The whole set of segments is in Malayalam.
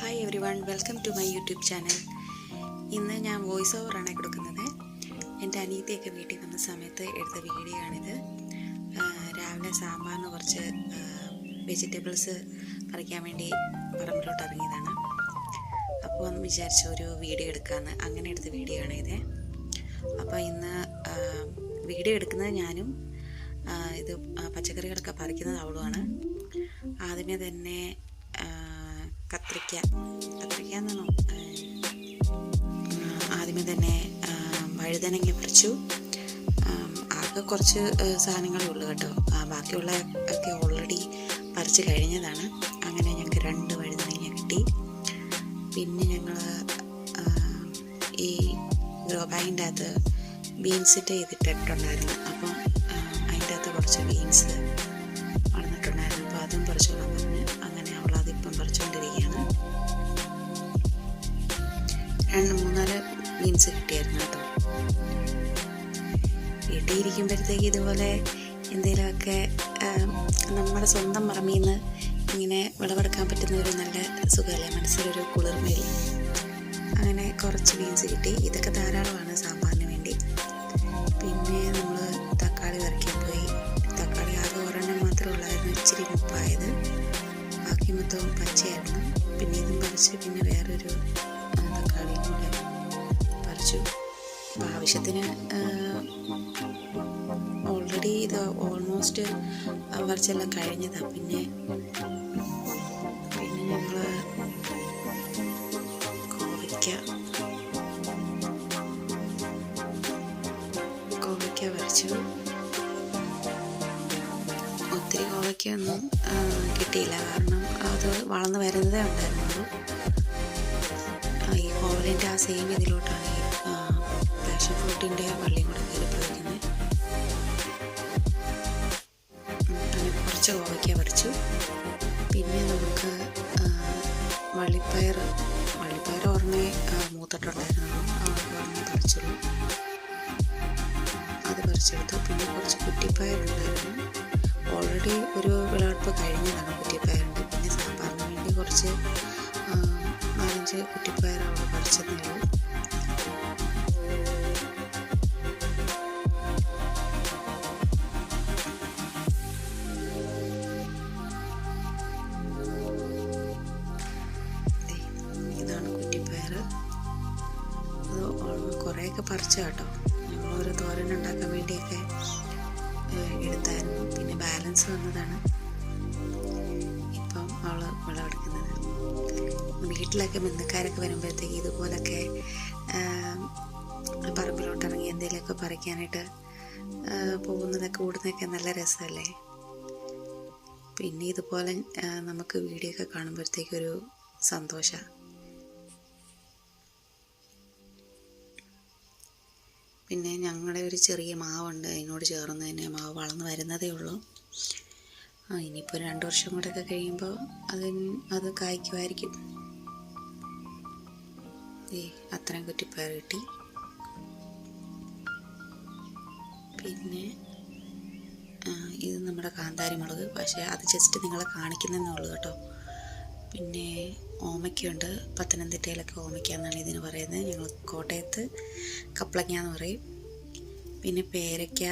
Hi everyone, welcome to my YouTube channel. ഇന്ന് ഞാൻ വോയിസ് ഓവറാണ് കൊടുക്കുന്നത്. എൻ്റെ അനിയത്തിയൊക്കെ വീട്ടിൽ വന്ന സമയത്ത് എടുത്ത വീഡിയോ ആണിത്. രാവിലെ സാമ്പാറിന് കുറച്ച് വെജിറ്റബിൾസ് പറിക്കാൻ വേണ്ടി പറമ്പിലോട്ട് ഇറങ്ങിയതാണ്. അപ്പോൾ ഒന്ന് വിചാരിച്ച ഒരു വീഡിയോ എടുക്കാമെന്ന്, അങ്ങനെ എടുത്ത വീഡിയോ ആണിത്. അപ്പോൾ ഇന്ന് വീഡിയോ എടുക്കുന്നത് ഞാനും ഇത് പച്ചക്കറികളൊക്കെ പറിക്കുന്നത് അവളുമാണ്. ആദ്യമേ തന്നെ കത്രിക്ക എന്നാണോ, ആദ്യമേ തന്നെ വഴുതനങ്ങ പറിച്ചു. ആകെ കുറച്ച് സാധനങ്ങളേ ഉള്ളൂ കേട്ടോ, ബാക്കിയുള്ള ഒക്കെ ഓൾറെഡി പറിച്ച് കഴിഞ്ഞതാണ്. അങ്ങനെ ഞങ്ങൾക്ക് 2 വഴുതനങ്ങ കിട്ടി. പിന്നെ ഞങ്ങൾ ഈ ഗ്രോ ബാഗിൻ്റെ അകത്ത് ബീൻസ് ചെയ്തിട്ടുണ്ടായിരുന്നു. അപ്പം അതിൻ്റെ അകത്ത് കുറച്ച് ബീൻസ് വളർന്നിട്ടുണ്ടായിരുന്നു. അപ്പോൾ അതും പറിച്ചോളാൻ പറഞ്ഞ് അങ്ങനെ അവളതിപ്പം പറിച്ചുകൊണ്ടിരിക്കുകയാണ്. 3-4 ബീൻസ് കിട്ടിയായിരുന്നു കേട്ടോ. വീട്ടിൽ ഇരിക്കുമ്പോഴത്തേക്ക് ഇതുപോലെ എന്തെങ്കിലുമൊക്കെ നമ്മുടെ സ്വന്തം പറമ്പിൽ നിന്ന് ഇങ്ങനെ വിളവെടുക്കാൻ പറ്റുന്ന ഒരു നല്ല സുഖമല്ലേ, മനസ്സിലൊരു കുളിർമയില്ലേ. അങ്ങനെ കുറച്ച് ബീൻസ് കിട്ടി. ഇതൊക്കെ ധാരാളമാണ് സാമ്പാറിന് വേണ്ടി. പിന്നെ നമ്മൾ തക്കാളി പറിക്കാൻ പോയി. തക്കാളി ആകെ ഒരെണ്ണം മാത്രമേ ഉള്ളായിരുന്നു, ഇച്ചിരി മുപ്പായത്. ബാക്കി മൊത്തവും പച്ചയായിരുന്നു. പിന്നെ ഇതും പറിച്ച് പിന്നെ വേറൊരു തക്കാളിയും കൂടെ പറിച്ചു. അപ്പോൾ ആവശ്യത്തിന് ഓൾറെഡി ഇത് ഓൾമോസ്റ്റ് പറിച്ചെല്ലാം കഴിഞ്ഞതാണ്. പിന്നെ ഞങ്ങൾ കോവയ്ക്ക പറിച്ചു. ഒത്തിരി കോവയ്ക്കൊന്നും കിട്ടിയില്ല, കാരണം അത് വളർന്നു വരുന്നതേ ഉണ്ടായിരുന്നുള്ളൂ. ഈ കോവലിൻ്റെ ആ സെയിം ഇതിലോട്ടാണ് ഈ പാഷൻ ഫ്രൂട്ടിൻ്റെ വള്ളിയും കൂടെ കയറിപ്പോയിരിക്കുന്നത്. അങ്ങനെ കുറച്ച് കോവയ്ക്ക പറിച്ചു. പിന്നെ നമുക്ക് വള്ളിപ്പയർ ഒരെണ്ണേ മൂത്തിട്ടുണ്ടായിരുന്നുള്ളൂ, ഒരെണ്ണം പറിച്ചുള്ളൂ, അത് പറിച്ചെടുത്തു. പിന്നെ കുറച്ച് കുറ്റിപ്പയറുണ്ടായിരുന്നു. ഓൾറെഡി ഒരു വിളവെടുപ്പ് കഴിഞ്ഞതാണ് കുറ്റിപ്പയറുണ്ട്. പിന്നെ സാമ്പാറിന് വേണ്ടി കുറച്ച് 4-5 കുറ്റിപ്പയർ അവിടെ പറിച്ചെന്നുള്ളൂ. ഇതാണ് കുറ്റിപ്പയർ. അത് കുറേയൊക്കെ പറിച്ചു കേട്ടോ. ഞങ്ങളൊരു തോരൻ ഉണ്ടാക്കാൻ വേണ്ടിയൊക്കെ എടുത്തായിരുന്നു. പിന്നെ ബാലൻസ് വന്നതാണ് ഇപ്പം അവൾ വിളവെടുക്കുന്നത്. വീട്ടിലൊക്കെ ബന്ധുക്കാരൊക്കെ വരുമ്പോഴത്തേക്ക് ഇതുപോലൊക്കെ പറമ്പിലോട്ട് ഇറങ്ങി എന്തെങ്കിലുമൊക്കെ പറിക്കാനായിട്ട് പോകുന്നതൊക്കെ കൂടുന്നതൊക്കെ നല്ല രസമല്ലേ. പിന്നെ ഇതുപോലെ നമുക്ക് വീഡിയോ ഒക്കെ കാണുമ്പോഴത്തേക്കൊരു സന്തോഷമാണ്. പിന്നെ ഞങ്ങളുടെ ഒരു ചെറിയ മാവുണ്ട്, അതിനോട് ചേർന്ന് തന്നെ മാവ് വളർന്നു വരുന്നതേ ഉള്ളൂ. ഇനിയിപ്പോൾ 2 വർഷം കൂടെയൊക്കെ കഴിയുമ്പോൾ അത് കായ്ക്കുമായിരിക്കും. അത്രയും കുറ്റിപ്പയർ കിട്ടി. പിന്നെ ഇത് നമ്മുടെ കാന്താരി മുളക്, പക്ഷേ അത് ജസ്റ്റ് നിങ്ങളെ കാണിക്കുന്നതേ ഉള്ളൂ കേട്ടോ. പിന്നെ ഓമയ്ക്കുണ്ട്. പത്തനംതിട്ടയിലൊക്കെ ഓമയ്ക്ക എന്നാണ് ഇതിന് പറയുന്നത്. ഞങ്ങൾ കോട്ടയത്ത് കപ്ലങ്ങ എന്ന് പറയും. പിന്നെ പേരയ്ക്ക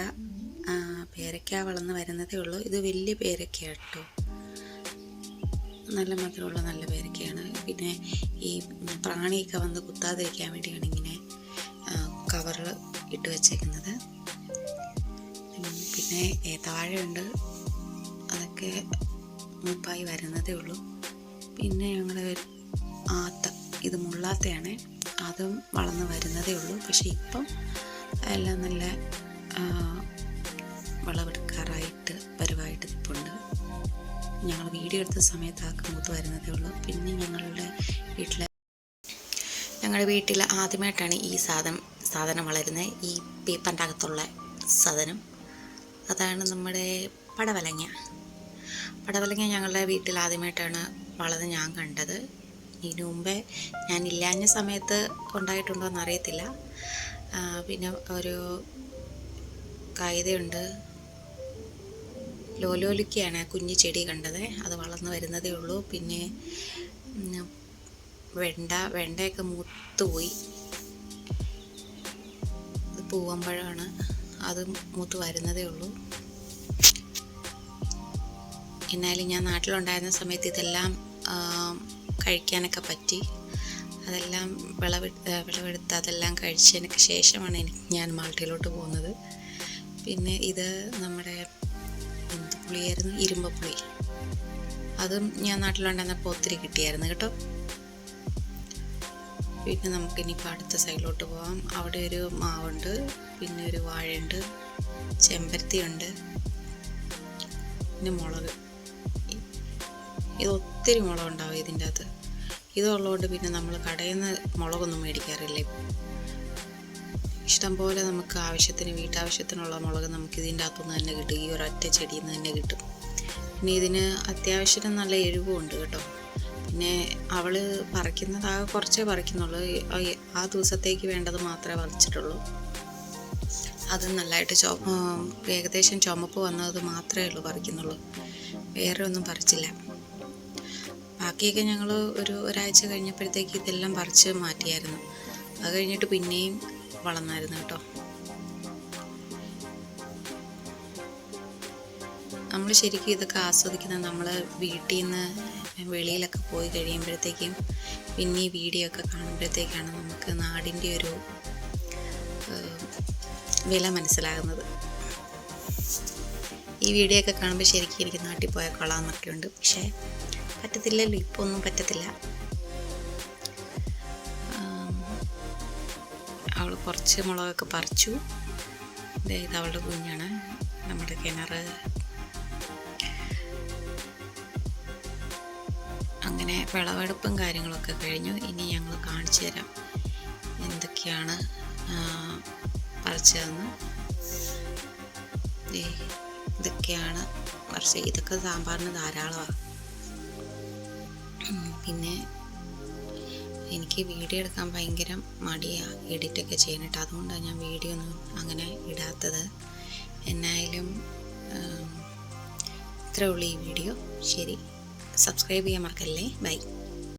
വളർന്ന് വരുന്നതേ ഉള്ളൂ. ഇത് വലിയ പേരയ്ക്ക കേട്ടോ, നല്ല മധുരമുള്ള നല്ല പേരയ്ക്കയാണ്. പിന്നെ ഈ പ്രാണിയൊക്കെ വന്ന് കുത്താതിരിക്കാൻ വേണ്ടിയാണ് ഇങ്ങനെ കവറിൽ ഇട്ട് വെച്ചേക്കുന്നത്. പിന്നെ ഏത്തവാഴയുണ്ട്, അതൊക്കെ മൂപ്പായി വരുന്നതേ ഉള്ളൂ. പിന്നെ ഞങ്ങൾ ഇത് മുള്ളാത്തയാണ്, അതും വളർന്ന് വരുന്നതേ ഉള്ളൂ. പക്ഷേ ഇപ്പം എല്ലാം നല്ല വിളവെടുക്കാറായിട്ട് പരുവായിട്ട് നിൽപ്പുണ്ട്. ഞങ്ങൾ വീഡിയോ എടുത്ത സമയത്ത് മൂത്ത് വരുന്നതേ ഉള്ളൂ. പിന്നെ ഞങ്ങളുടെ വീട്ടിൽ ആദ്യമായിട്ടാണ് ഈ സാധനം വളരുന്നത്. ഈ പേപ്പറിൻ്റെ അകത്തുള്ള സാധനം, അതാണ് നമ്മുടെ പടവലങ്ങ. ഞങ്ങളുടെ വീട്ടിൽ ആദ്യമായിട്ടാണ് വളർന്ന് ഞാൻ കണ്ടത്. ഇതിനു മുമ്പേ ഞാനില്ലാഞ്ഞ സമയത്ത് ഉണ്ടായിട്ടുണ്ടോ എന്നറിയത്തില്ല. പിന്നെ ഒരു കൈതയുണ്ട്, ലോലോലിക്കയാണ് കുഞ്ഞു ചെടി കണ്ടത്, അത് വളർന്നു വരുന്നതേ ഉള്ളൂ. പിന്നെ വെണ്ടയൊക്കെ മൂത്തുപോയി. ഇത് പൂവമ്പഴമാണ്, അത് മൂത്ത് വരുന്നതേ ഉള്ളൂ. എന്നാലും ഞാൻ നാട്ടിലുണ്ടായിരുന്ന സമയത്ത് ഇതെല്ലാം കഴിക്കാനൊക്കെ പറ്റി. അതെല്ലാം വിളവെടുത്ത് അതെല്ലാം കഴിച്ചതിനൊക്കെ ശേഷമാണ് ഞാൻ മാൾട്ടയിലോട്ട് പോകുന്നത്. പിന്നെ ഇത് നമ്മുടെ എന്ത് പുളിയായിരുന്നു, ഇരുമ്പപ്പുളി. അതും ഞാൻ നാട്ടിലുണ്ടായിരുന്നപ്പോൾ ഒത്തിരി കിട്ടിയായിരുന്നു കേട്ടോ. പിന്നെ നമുക്കിനിയിപ്പോൾ അടുത്ത സൈഡിലോട്ട് പോകാം. അവിടെ ഒരു മാവുണ്ട്, പിന്നെ ഒരു വാഴയുണ്ട്, ചെമ്പരത്തിയുണ്ട്, പിന്നെ മുളക്. ഇത് ഒത്തിരി മുളകുണ്ടാവും ഇതിൻ്റെ അകത്ത്. ഇതുള്ളതുകൊണ്ട് പിന്നെ നമ്മൾ കടയിൽ നിന്ന് മുളകൊന്നും മേടിക്കാറില്ല. ഇഷ്ടംപോലെ നമുക്ക് വീട്ടാവശ്യത്തിനുള്ള മുളക് നമുക്ക് ഇതിൻ്റെ അകത്തുനിന്ന് തന്നെ കിട്ടും. ഈ ഒരൊറ്റ ചെടിയിൽ നിന്ന് തന്നെ കിട്ടും. പിന്നെ ഇതിന് അത്യാവശ്യം നല്ല എരിവുമുണ്ട് കേട്ടോ. പിന്നെ അവൾ പറിക്കുന്നത് കുറച്ചേ പറിക്കുന്നുള്ളൂ. ആ ദിവസത്തേക്ക് വേണ്ടത് മാത്രമേ പറിച്ചിട്ടുള്ളൂ. അത് നല്ലതായിട്ട് ഏകദേശം ചുമപ്പ് വന്നത് മാത്രമേ ഉള്ളൂ പറിക്കുന്നുള്ളൂ. വേറെ ഒന്നും പറിച്ചില്ല. ബാക്കിയൊക്കെ ഞങ്ങൾ ഒരാഴ്ച കഴിഞ്ഞപ്പോഴത്തേക്ക് ഇതെല്ലാം പറിച്ച് മാറ്റിയായിരുന്നു. അത് കഴിഞ്ഞിട്ട് പിന്നെയും വളർന്നായിരുന്നു കേട്ടോ. നമ്മൾ ശരിക്കും ഇതൊക്കെ ആസ്വദിക്കുന്നത് നമ്മൾ വീട്ടിൽ നിന്ന് വെളിയിലൊക്കെ പോയി കഴിയുമ്പോഴത്തേക്കും പിന്നെ ഈ വീഡിയോ ഒക്കെ കാണുമ്പോഴത്തേക്കാണ് നമുക്ക് നാടിൻ്റെ ഒരു വില മനസ്സിലാകുന്നത്. ഈ വീഡിയോ ഒക്കെ കാണുമ്പോൾ ശരിക്കും എനിക്ക് നാട്ടിൽ പോയാൽ കൊള്ളാമെന്നൊക്കെ ഉണ്ട്. പക്ഷേ പറ്റത്തില്ലല്ലോ, ഇപ്പോൾ ഒന്നും പറ്റത്തില്ല. അവൾ കുറച്ച് മുളകൊക്കെ പറിച്ചു. ഇത് അവളുടെ കുഞ്ഞാണ്. നമ്മുടെ കിണർ അങ്ങനെ വിളവെടുപ്പും കാര്യങ്ങളൊക്കെ കഴിഞ്ഞു. ഇനി ഞങ്ങൾ കാണിച്ചു തരാം എന്തൊക്കെയാണ് പറിച്ചതെന്ന്. ഇതൊക്കെയാണ് പറിച്ച്. ഇതൊക്കെ സാമ്പാറിന് ധാരാളമാണ്. പിന്നെ എനിക്ക് വീഡിയോ എടുക്കാൻ ഭയങ്കര മടിയാണ്, എഡിറ്റൊക്കെ ചെയ്യാനായിട്ട്. അതുകൊണ്ടാണ് ഞാൻ വീഡിയോ ഒന്നും അങ്ങനെ ഇടാത്തത്. എന്നായാലും ഇത്രേ ഉള്ളൂ ഈ വീഡിയോ. ശരി, സബ്സ്ക്രൈബ് ചെയ്യാൻ മറക്കല്ലേ. ബൈ.